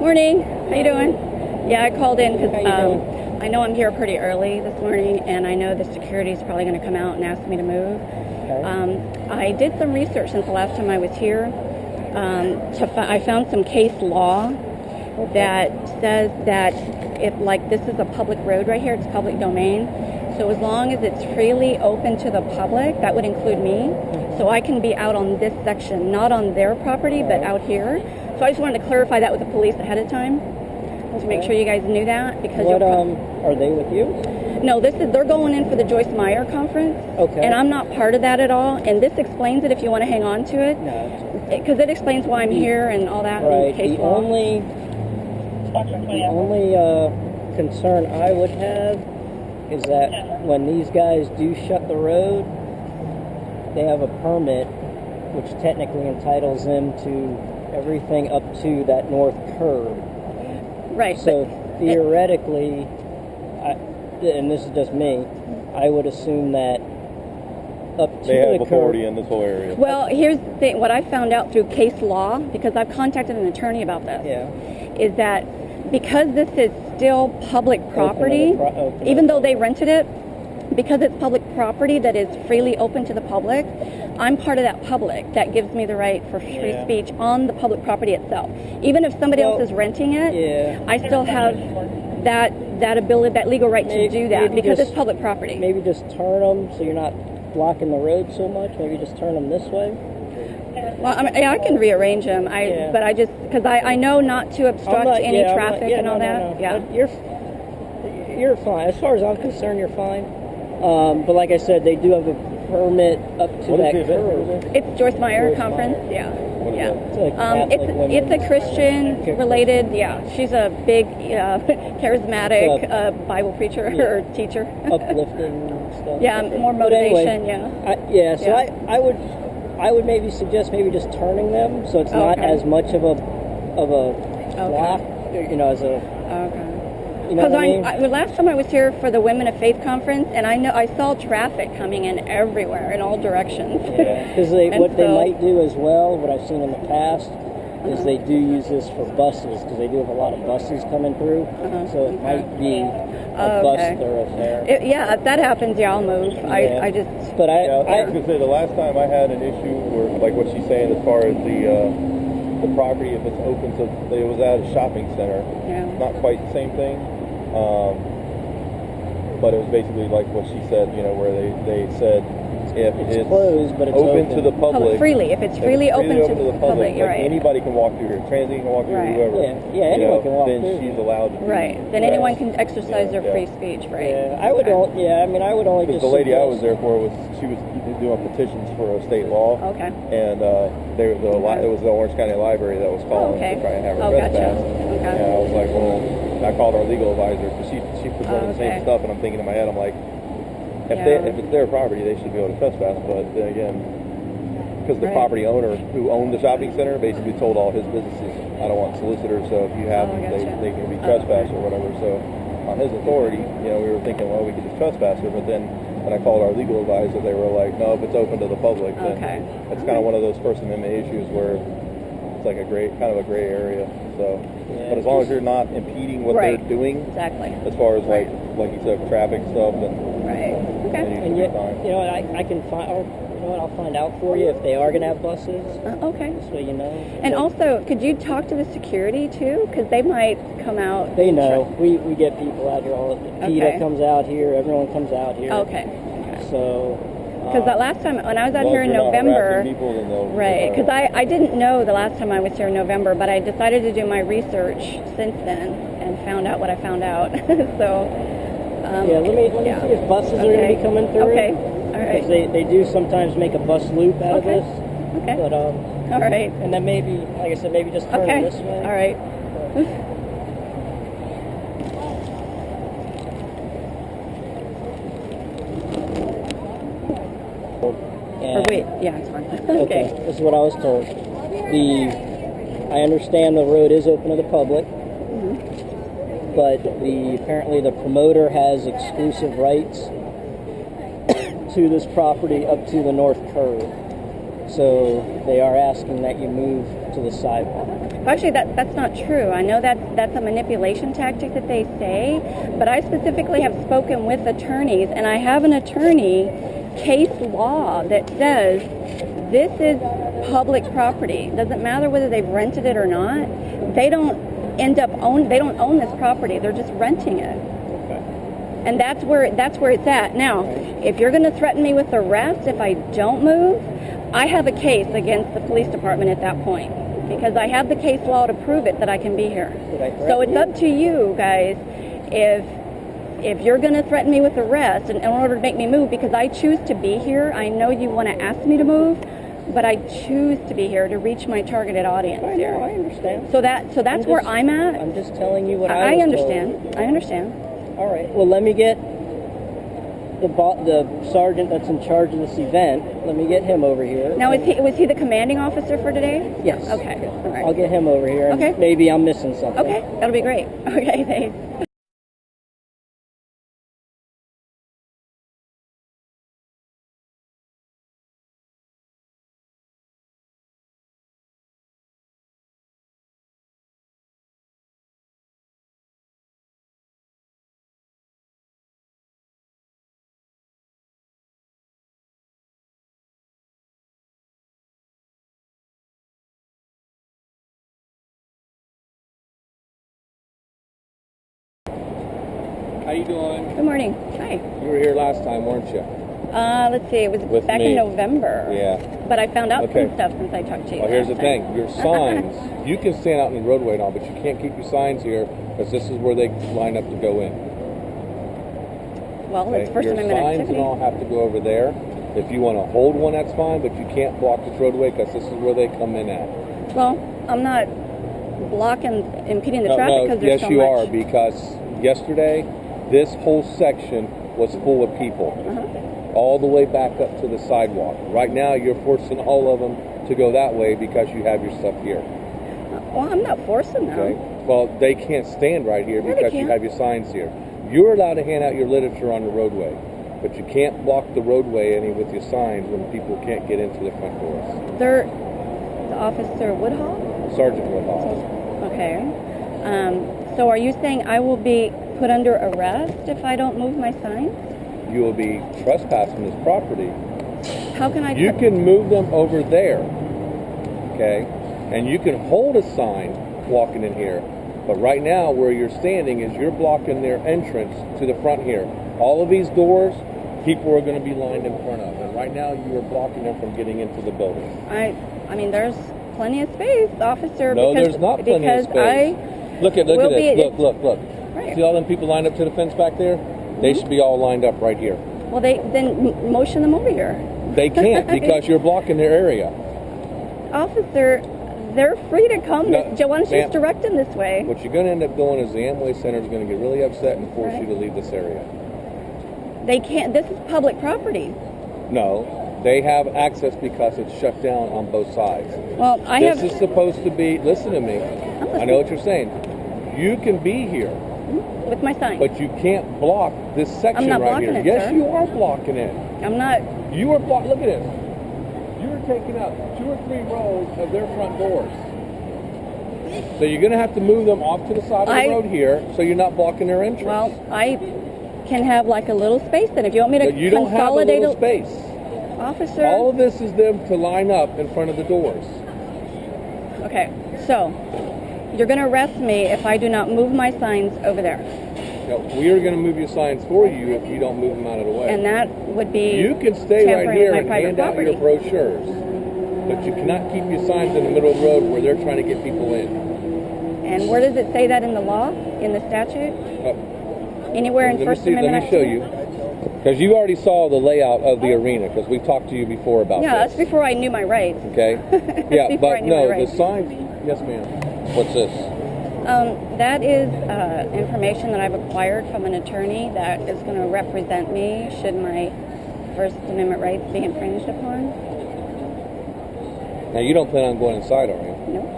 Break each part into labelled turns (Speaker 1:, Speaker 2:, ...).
Speaker 1: Morning. How you doing? Yeah, I called in because
Speaker 2: How you doing?
Speaker 1: I know I'm here pretty early this morning, and I know the security is probably going to come out and ask me to move.
Speaker 2: Okay.
Speaker 1: I did some research since the last time I was here. I found some case law that says that if, like, this is a public road right here, it's public domain. So as long as it's freely open to the public, that would include me. So I can be out on this section, not on their property, but out here. So I just wanted to clarify that with the police ahead of time to make sure you guys knew that. Because
Speaker 2: are they with you?
Speaker 1: No, they're going in for the Joyce Meyer conference.
Speaker 2: Okay.
Speaker 1: And I'm not part of that at all. And this explains it if you want to hang on to it.
Speaker 2: No.
Speaker 1: Because it explains why I'm here and all that.
Speaker 2: Right.
Speaker 1: And case
Speaker 2: The
Speaker 1: law.
Speaker 2: only concern I would have is that when these guys do shut the road, they have a permit which technically entitles them to everything up to that north curb.
Speaker 1: Right.
Speaker 2: So theoretically, and this is just me, I would assume that up to
Speaker 3: they have
Speaker 2: the
Speaker 3: authority
Speaker 2: curb.
Speaker 3: in this whole area.
Speaker 1: Well, here's the thing. What I found out through case law, because I've contacted an attorney about this, is that because this is still public property, even though they rented it, because it's public property that is freely open to the public, I'm part of that public. That gives me the right for free speech on the public property itself. Even if somebody else is renting it, I still have that ability, that legal right to do that because it's public property.
Speaker 2: Maybe just turn them so you're not blocking the road so much. Maybe just turn them this way.
Speaker 1: Well, I can rearrange them. But I just because I know not to obstruct any traffic and all that. Yeah,
Speaker 2: you're fine. As far as I'm concerned, you're fine. But like I said, they do have a permit up to
Speaker 3: What
Speaker 2: that
Speaker 3: is
Speaker 2: curve.
Speaker 1: it's Joyce Meyer
Speaker 2: Joyce
Speaker 1: conference.
Speaker 2: Meyer.
Speaker 1: Yeah.
Speaker 3: What is
Speaker 1: Yeah.
Speaker 3: that?
Speaker 1: It's a Christian related. Yeah, she's a big charismatic Bible preacher or teacher.
Speaker 2: Uplifting stuff.
Speaker 1: Yeah, more motivation.
Speaker 2: I would maybe suggest maybe just turning them so it's not as much of a block, as a.
Speaker 1: Okay.
Speaker 2: You know what I mean?
Speaker 1: The last time I was here for the Women of Faith conference, and I saw traffic coming in everywhere, in all directions.
Speaker 2: Yeah, because what they might do as well, what I've seen in the past, is they do use this for buses, because they do have a lot of buses coming through, so it might be a bus thoroughfare.
Speaker 1: If that happens, I'll move. I was
Speaker 3: going to say, the last time I had an issue where, like what she's saying, as far as the property, if it's open to, it was at a shopping center.
Speaker 1: Yeah.
Speaker 3: Not quite the same thing. But it was basically like what she said, where they said if it's
Speaker 2: closed, but it's
Speaker 3: open to the public.
Speaker 1: Freely. If it's freely open to the public, you're right.
Speaker 3: Anybody can walk through here. Transit can walk through, whoever.
Speaker 2: Anyone can walk
Speaker 3: then
Speaker 2: through.
Speaker 3: Then she's allowed to.
Speaker 1: Right. Then anyone can exercise their free speech, right?
Speaker 2: Yeah, I would only. Yeah, I mean, I would only just.
Speaker 3: The lady I was there for she was doing petitions for a state law.
Speaker 1: Okay.
Speaker 3: And it was the Orange County Library that was calling to try and have her trespass.
Speaker 1: Okay.
Speaker 3: And I was like, well, I called our legal advisor because she presented the same stuff, and I'm thinking in my head, I'm like, if it's their property, they should be able to trespass. But then again, because the property owner who owned the shopping center basically told all his businesses, I don't want solicitors, so if you have them, they can be trespassed or whatever. So on his authority, we were thinking, well, we could just trespass her. But then when I called our legal advisor, they were like, no, if it's open to the public, then it's kind of one of those First Amendment issues where it's like a gray area. So, but as long as you're not impeding what they're doing, as far as like you said, traffic stuff, then
Speaker 2: And yet, I can find. Or, I'll find out for you if they are going to have buses.
Speaker 1: Okay.
Speaker 2: This way, you know.
Speaker 1: And also, could you talk to the security too? Because they might come out.
Speaker 2: They know. We get people out here all the time. PETA comes out here. Everyone comes out here.
Speaker 1: Okay.
Speaker 2: So.
Speaker 1: Because that last time, when I was out here in November, because I didn't know the last time I was here in November, but I decided to do my research since then and found out what I found out. So.
Speaker 2: Let me see if buses are going to be coming through.
Speaker 1: Okay. All right.
Speaker 2: Because they do sometimes make a bus loop out of this.
Speaker 1: Okay.
Speaker 2: But
Speaker 1: all right.
Speaker 2: And then maybe, like I said, maybe just turn it this way.
Speaker 1: All right. It's fine.
Speaker 2: Okay. This is what I was told. I understand the road is open to the public. But apparently the promoter has exclusive rights to this property up to the north curve. So they are asking that you move to the sidewalk.
Speaker 1: Actually, that's not true. I know that's a manipulation tactic that they say, but I specifically have spoken with attorneys, and I have an attorney case law that says this is public property. Doesn't matter whether they've rented it or not. They don't own this property. They're just renting it.
Speaker 2: Okay.
Speaker 1: And that's where it's at. Now, if you're going to threaten me with arrest if I don't move, I have a case against the police department at that point, because I have the case law to prove it that I can be here. So it's up to you guys if you're going to threaten me with arrest in order to make me move, because I choose to be here. I know you want to ask me to move, but I choose to be here to reach my targeted audience.
Speaker 2: I know, I understand.
Speaker 1: So that's where I'm at.
Speaker 2: I'm just telling you what
Speaker 1: I
Speaker 2: was
Speaker 1: understand.
Speaker 2: told.
Speaker 1: I understand.
Speaker 2: All right. Well, let me get the sergeant that's in charge of this event. Let me get him over here.
Speaker 1: Now, was he the commanding officer for today?
Speaker 2: Yes.
Speaker 1: Okay. All right.
Speaker 2: I'll get him over here. And
Speaker 1: okay.
Speaker 2: Maybe I'm missing something.
Speaker 1: Okay. That'll be great. Okay. Thanks.
Speaker 4: How you doing?
Speaker 1: Good morning. Hi.
Speaker 4: You were here last time, weren't you?
Speaker 1: Let's see. It was
Speaker 4: With
Speaker 1: back
Speaker 4: me.
Speaker 1: in November.
Speaker 4: Yeah.
Speaker 1: But I found out
Speaker 4: Okay.
Speaker 1: some stuff since I talked to you.
Speaker 4: Well, here's the
Speaker 1: last
Speaker 4: thing.
Speaker 1: time.
Speaker 4: Your signs, you can stand out in the roadway and all, but you can't keep your signs here because this is where they line up to go in.
Speaker 1: Well, it's
Speaker 4: Okay?
Speaker 1: First
Speaker 4: Your
Speaker 1: Amendment
Speaker 4: signs
Speaker 1: activity.
Speaker 4: and all have to go over there. If you want to hold one, that's fine, but you can't block this roadway because this is where they come in at.
Speaker 1: Well, I'm not blocking, impeding the
Speaker 4: No,
Speaker 1: traffic
Speaker 4: no,
Speaker 1: because there's
Speaker 4: yes,
Speaker 1: so
Speaker 4: you
Speaker 1: much.
Speaker 4: are, because yesterday, this whole section was full of people. All the way back up to the sidewalk. Right now, you're forcing all of them to go that way because you have your stuff here.
Speaker 1: Well, I'm not forcing them.
Speaker 4: Okay. Well, they can't stand right here
Speaker 1: Yeah, they
Speaker 4: because you
Speaker 1: can't.
Speaker 4: have your signs here. You're allowed to hand out your literature on the roadway, but you can't block the roadway any with your signs when people can't get into the front doors.
Speaker 1: They're Officer Woodhall?
Speaker 4: Sergeant Woodhall.
Speaker 1: Okay. So are you saying I will be put under arrest if I don't move my signs?
Speaker 4: You will be trespassing this property.
Speaker 1: How can I?
Speaker 4: You can move them over there, okay? And you can hold a sign walking in here. But right now, where you're standing is you're blocking their entrance to the front here. All of these doors, people are going to be lined in front of. And right now, you are blocking them from getting into the building.
Speaker 1: I mean, there's plenty of space, officer.
Speaker 4: No,
Speaker 1: because,
Speaker 4: there's not plenty of
Speaker 1: because
Speaker 4: space. Look at
Speaker 1: will
Speaker 4: this.
Speaker 1: be-
Speaker 4: Look.
Speaker 1: Right.
Speaker 4: See all them people lined up to the fence back there? They should be all lined up right here.
Speaker 1: Well, then motion them over here.
Speaker 4: They can't because you're blocking their area.
Speaker 1: Officer, they're free to come.
Speaker 4: No,
Speaker 1: Why don't you
Speaker 4: ma'am.
Speaker 1: just direct them this way?
Speaker 4: What you're going to end up doing is the Amway Center is going to get really upset and force
Speaker 1: Right.
Speaker 4: you to leave this area.
Speaker 1: They can't. This is public property.
Speaker 4: No, they have access because it's shut down on both sides.
Speaker 1: Well,
Speaker 4: This is supposed to be, listen to me,
Speaker 1: listening.
Speaker 4: I know what you're saying. You can be here,
Speaker 1: with my sign.
Speaker 4: but you can't block this section
Speaker 1: I'm not
Speaker 4: right
Speaker 1: blocking
Speaker 4: here.
Speaker 1: it,
Speaker 4: Yes,
Speaker 1: sir.
Speaker 4: you are blocking it.
Speaker 1: I'm not.
Speaker 4: You are blocking, look at this. You are taking up 2 or 3 rows of their front doors. So you're going to have to move them off to the side of the road here so you're not blocking their entrance.
Speaker 1: Well, I can have like a little space then. If you want me to
Speaker 4: But you don't have a
Speaker 1: consolidate
Speaker 4: little space.
Speaker 1: Officer.
Speaker 4: All of this is them to line up in front of the doors.
Speaker 1: Okay, so you're going to arrest me if I do not move my signs over there.
Speaker 4: Now, we are going to move your signs for you if you don't move them out of the way.
Speaker 1: And that would be
Speaker 4: You can stay right
Speaker 1: tampering
Speaker 4: here
Speaker 1: with
Speaker 4: and
Speaker 1: my private
Speaker 4: hand out
Speaker 1: property.
Speaker 4: your brochures, but you cannot keep your signs in the middle of the road where they're trying to get people in.
Speaker 1: And where does it say that in the law, in the statute? Anywhere in First Amendment?
Speaker 4: Let me show you. Because you already saw the layout of the arena, because we talked to you before about
Speaker 1: Yeah,
Speaker 4: this.
Speaker 1: that's before I knew my rights.
Speaker 4: Okay? Yeah,
Speaker 1: before I
Speaker 4: but
Speaker 1: knew my
Speaker 4: no, the
Speaker 1: rights.
Speaker 4: signs, yes ma'am. What's this?
Speaker 1: That is information that I've acquired from an attorney that is going to represent me should my First Amendment rights be infringed upon.
Speaker 4: Now, you don't plan on going inside, are you?
Speaker 1: No.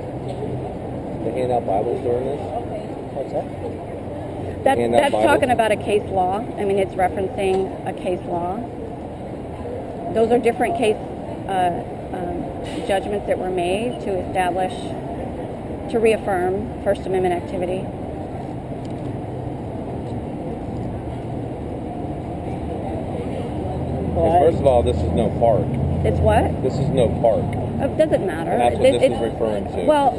Speaker 4: They hand out Bibles during this?
Speaker 2: What's that?
Speaker 1: That's
Speaker 4: Bible.
Speaker 1: talking about a case law. I mean, it's referencing a case law. Those are different case judgments that were made to establish, to reaffirm First Amendment activity.
Speaker 4: First of all, this is no park.
Speaker 1: It's what?
Speaker 4: This is no park.
Speaker 1: It doesn't matter.
Speaker 4: And that's what this is referring to.
Speaker 1: Well,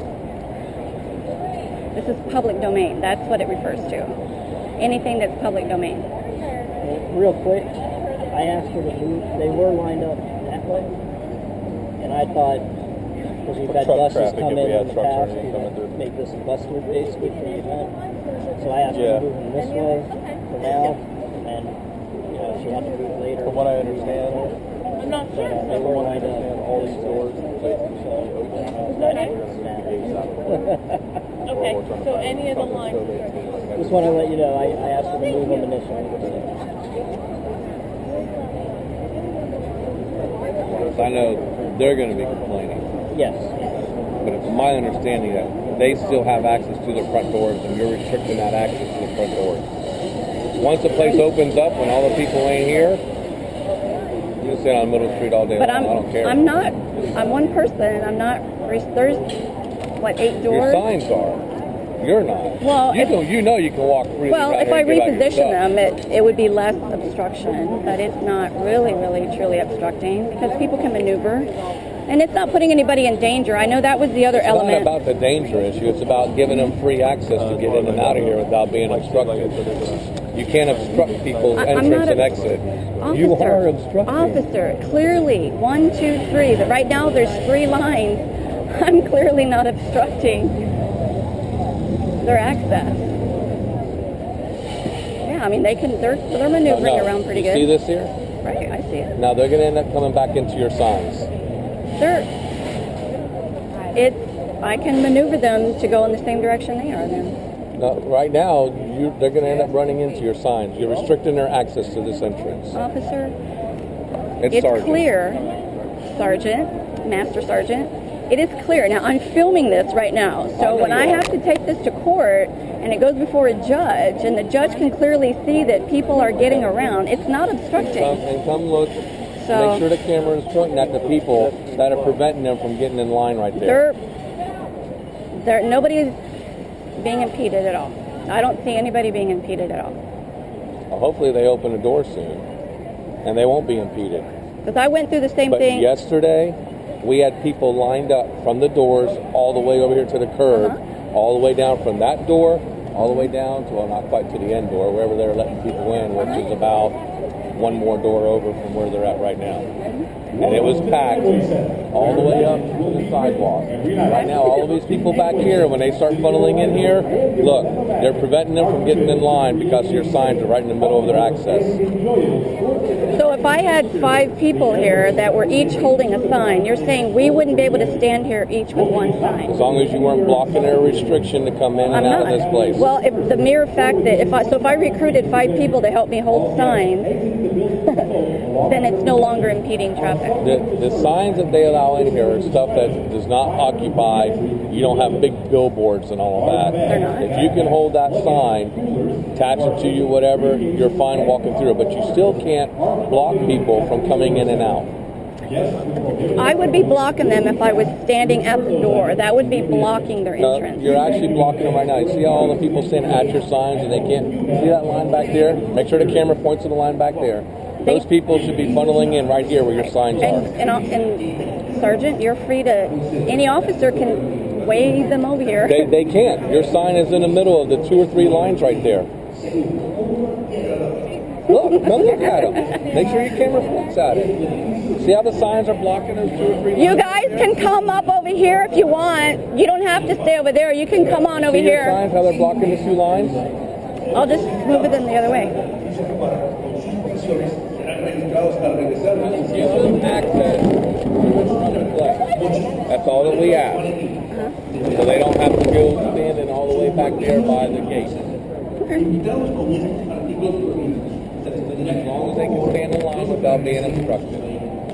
Speaker 1: this is public domain. That's what it refers to. Anything that's public domain.
Speaker 2: Real quick, I asked her to move. They were lined up that way, and I thought, because we've had
Speaker 3: Truck
Speaker 2: buses
Speaker 3: traffic,
Speaker 2: come
Speaker 3: if
Speaker 2: in
Speaker 3: we had
Speaker 2: the
Speaker 3: trucks or
Speaker 2: past,
Speaker 3: anything
Speaker 2: we
Speaker 3: coming through.
Speaker 2: make this a bus route basically for the event. So I asked her
Speaker 3: Yeah.
Speaker 2: to move them this way for now, and then she had to move later.
Speaker 3: From what I understand,
Speaker 2: I'm not sure. They were lined up.
Speaker 3: all these doors and places are open. We're going to move the gates out of the way.
Speaker 5: Okay, so any of the lines.
Speaker 2: Just want to let you know, I asked her to move them initially.
Speaker 4: I know they're going to be complaining,
Speaker 2: Yes.
Speaker 4: but it's my understanding that they still have access to their front doors, and you're restricting that access to the front doors. Once the place opens up, when all the people ain't here, you can sit on Middle Street all day
Speaker 1: But
Speaker 4: long. I don't care.
Speaker 1: I'm not. I'm one person. I'm not. There's what, 8 doors?
Speaker 4: Your signs are. You're not.
Speaker 1: Well,
Speaker 4: you can walk freely.
Speaker 1: Well,
Speaker 4: right
Speaker 1: if
Speaker 4: here
Speaker 1: I
Speaker 4: and get out
Speaker 1: reposition
Speaker 4: yourself.
Speaker 1: them, it would be less obstruction, but it's not really, truly obstructing because people can maneuver. And it's not putting anybody in danger. I know that was the other
Speaker 4: It's
Speaker 1: element.
Speaker 4: not about the danger issue. It's about giving them free access to get in and out of here without being obstructed. You can't obstruct people's
Speaker 1: I'm
Speaker 4: entrance
Speaker 1: not
Speaker 4: and exit. You are obstructing.
Speaker 1: Officer, clearly, 1, 2, 3. But right now there's 3 lines. I'm clearly not obstructing their access. Yeah, I mean they're maneuvering around pretty
Speaker 4: you
Speaker 1: good.
Speaker 4: See this here?
Speaker 1: Right, I see it.
Speaker 4: Now they're going to end up coming back into your signs.
Speaker 1: I can maneuver them to go in the same direction they are then.
Speaker 4: Now, right now, they're going to end up running into your signs. You're restricting their access to this entrance.
Speaker 1: Officer,
Speaker 4: It's
Speaker 1: it's
Speaker 4: Sergeant.
Speaker 1: clear, Sergeant, Master Sergeant. It is clear. Now, I'm filming this right now. So when I have to take this to court and it goes before a judge and the judge can clearly see that people are getting around, it's not obstructing.
Speaker 4: Come look.
Speaker 1: So-
Speaker 4: Make sure the camera is pointing at the people that are preventing them from getting in line right there.
Speaker 1: Nobody is being impeded at all. I don't see anybody being impeded at all.
Speaker 4: Well, hopefully they open the door soon, and they won't be impeded.
Speaker 1: Because I went through the same
Speaker 4: But
Speaker 1: thing.
Speaker 4: yesterday, we had people lined up from the doors all the way over here to the curb, all the way down from that door, all the way down to, well, not quite to the end door, wherever they're letting people in, which is about one more door over from where they're at right now. And it was packed all the way up to the sidewalk. Right now, all of these people back here, when they start funneling in here, look, they're preventing them from getting in line because your signs are right in the middle of their access.
Speaker 1: So if I had 5 people here that were each holding a sign, you're saying we wouldn't be able to stand here each with one sign?
Speaker 4: As long as you weren't blocking their restriction to come in and
Speaker 1: I'm
Speaker 4: out
Speaker 1: not.
Speaker 4: of this place.
Speaker 1: Well, if the mere fact that if I recruited 5 people to help me hold signs, then it's no longer impeding traffic.
Speaker 4: The signs that they allow in here are stuff that does not occupy. You don't have big billboards and all of that.
Speaker 1: They're not.
Speaker 4: If you can hold that sign, attach it to you, whatever, you're fine walking through it. But you still can't block people from coming in and out.
Speaker 1: I would be blocking them if I was standing at the door. That would be blocking their
Speaker 4: No,
Speaker 1: entrance.
Speaker 4: you're actually blocking them right now. You see how all the people standing at your signs and they can't see that line back there? Make sure the camera points to the line back there. Those people should be funneling in right here where your signs are.
Speaker 1: And Sergeant, you're free to, any officer can wave them over here.
Speaker 4: They can't. Your sign is in the middle of the 2 or 3 lines right there. Look, come look at them. Make sure your camera points at it. See how the signs are blocking those 2 or 3 lines?
Speaker 1: You guys can come up over here if you want. You don't have to stay over there. You can come on over
Speaker 4: See your
Speaker 1: here.
Speaker 4: signs, how they're blocking the 2 lines?
Speaker 1: I'll just move it in the other way.
Speaker 4: Give them access to the place. That's all that we ask. So they don't have to go standing all the way back there by the gate. As long as they can stand in line without being obstructed.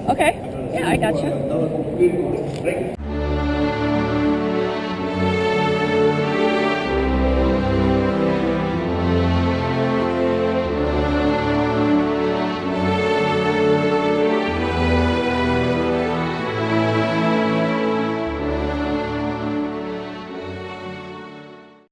Speaker 1: Okay. Yeah, I got you.